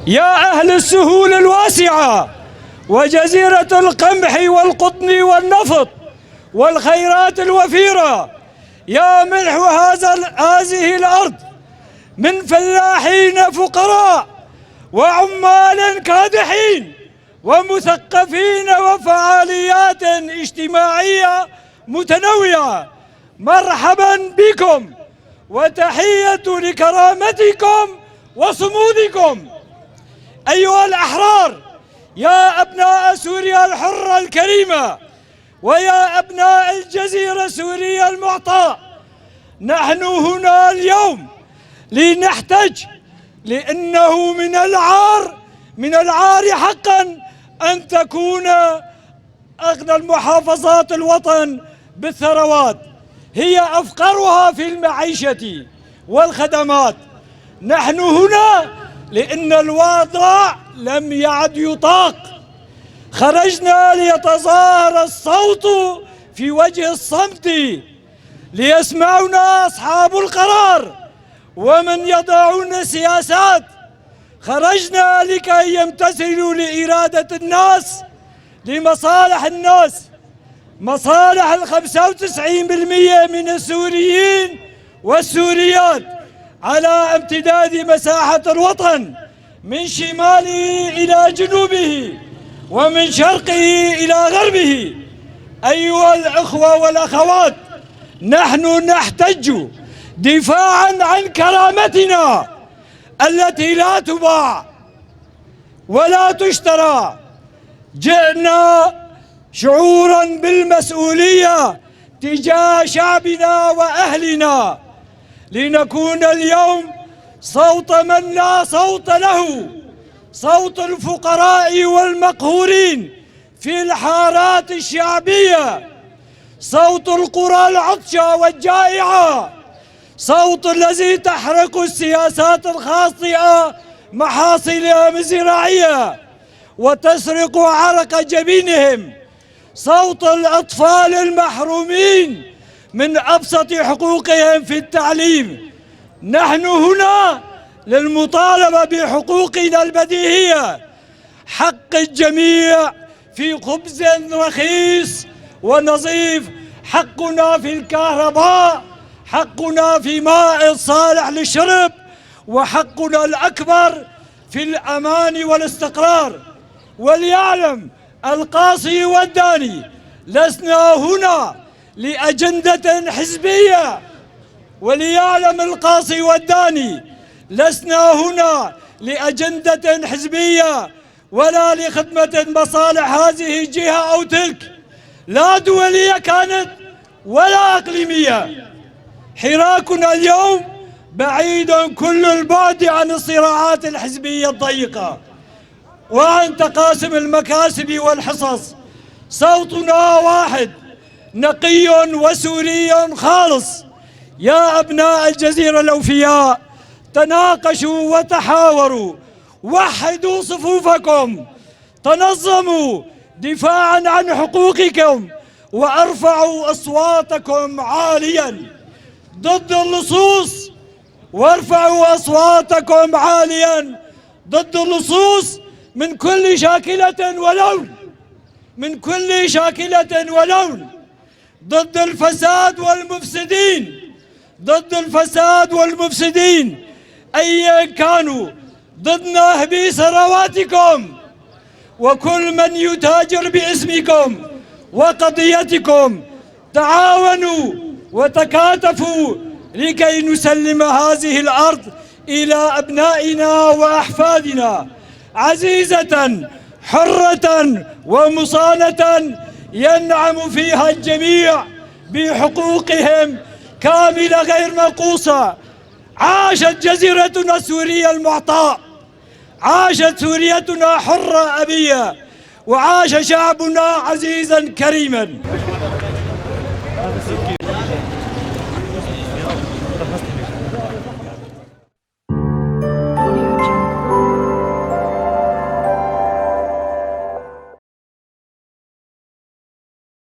يا أهل السهول الواسعة وجزيرة القمح والقطن والنفط والخيرات الوفيرة، يا ملح هذه الأرض من فلاحين فقراء وعمال كادحين ومثقفين وفعاليات اجتماعية متنوعة، مرحبا بكم وتحية لكرامتكم وصمودكم. أيها الأحرار، يا أبناء سوريا الحرة الكريمة ويا أبناء الجزيرة سوريا المعطاء، نحن هنا اليوم لنحتج، لأنه من العار حقا أن تكون أغنى المحافظات الوطن بالثروات هي أفقرها في المعيشة والخدمات. نحن هنا لأن الوضع لم يعد يطاق، خرجنا ليتظاهر الصوت في وجه الصمت ليسمعنا أصحاب القرار ومن يضعون السياسات. خرجنا لكي يمتثلوا لإرادة الناس، لمصالح الناس، مصالح 95% من السوريين والسوريات على امتداد مساحة الوطن من شماله إلى جنوبه ومن شرقه إلى غربه. أيها الأخوة والأخوات، نحن نحتج دفاعا عن كرامتنا التي لا تباع ولا تشترى. جئنا شعورا بالمسؤولية تجاه شعبنا وأهلنا لنكون اليوم صوت من لا صوت له، صوت الفقراء والمقهورين في الحارات الشعبية، صوت القرى العطشة والجائعة، صوت الذي تحرق السياسات الخاطئة محاصيلهم الزراعية وتسرق عرق جبينهم، صوت الأطفال المحرومين من أبسط حقوقهم في التعليم. نحن هنا للمطالبة بحقوقنا البديهية، حق الجميع في خبز رخيص ونظيف، حقنا في الكهرباء، حقنا في ماء صالح للشرب، وحقنا الأكبر في الأمان والاستقرار. وليعلم القاصي والداني لسنا هنا لأجندة حزبية، وليعلم القاصي والداني لسنا هنا لأجندة حزبية ولا لخدمة مصالح هذه الجهة أو تلك، لا دولية كانت ولا إقليمية. حراكنا اليوم بعيد كل البعد عن الصراعات الحزبية الضيقة وعن تقاسم المكاسب والحصص. صوتنا واحد نقي وسوري خالص. يا أبناء الجزيرة الأوفياء، تناقشوا وتحاوروا، وحدوا صفوفكم، تنظموا دفاعا عن حقوقكم، وارفعوا أصواتكم عاليا ضد اللصوص، وارفعوا أصواتكم عاليا ضد اللصوص من كل شاكلة ولون، من كل شاكلة ولون، ضد الفساد والمفسدين، ضد الفساد والمفسدين أيا كانوا، ضد ناهبي ثرواتكم وكل من يتاجر باسمكم وقضيتكم. تعاونوا وتكاتفوا لكي نسلم هذه الأرض إلى أبنائنا وأحفادنا عزيزة حرة ومصانة ينعم فيها الجميع بحقوقهم كاملة غير منقوصة. عاشت جزيرتنا السورية المعطاء، عاشت سوريتنا حرة أبية، وعاش شعبنا عزيزا كريما.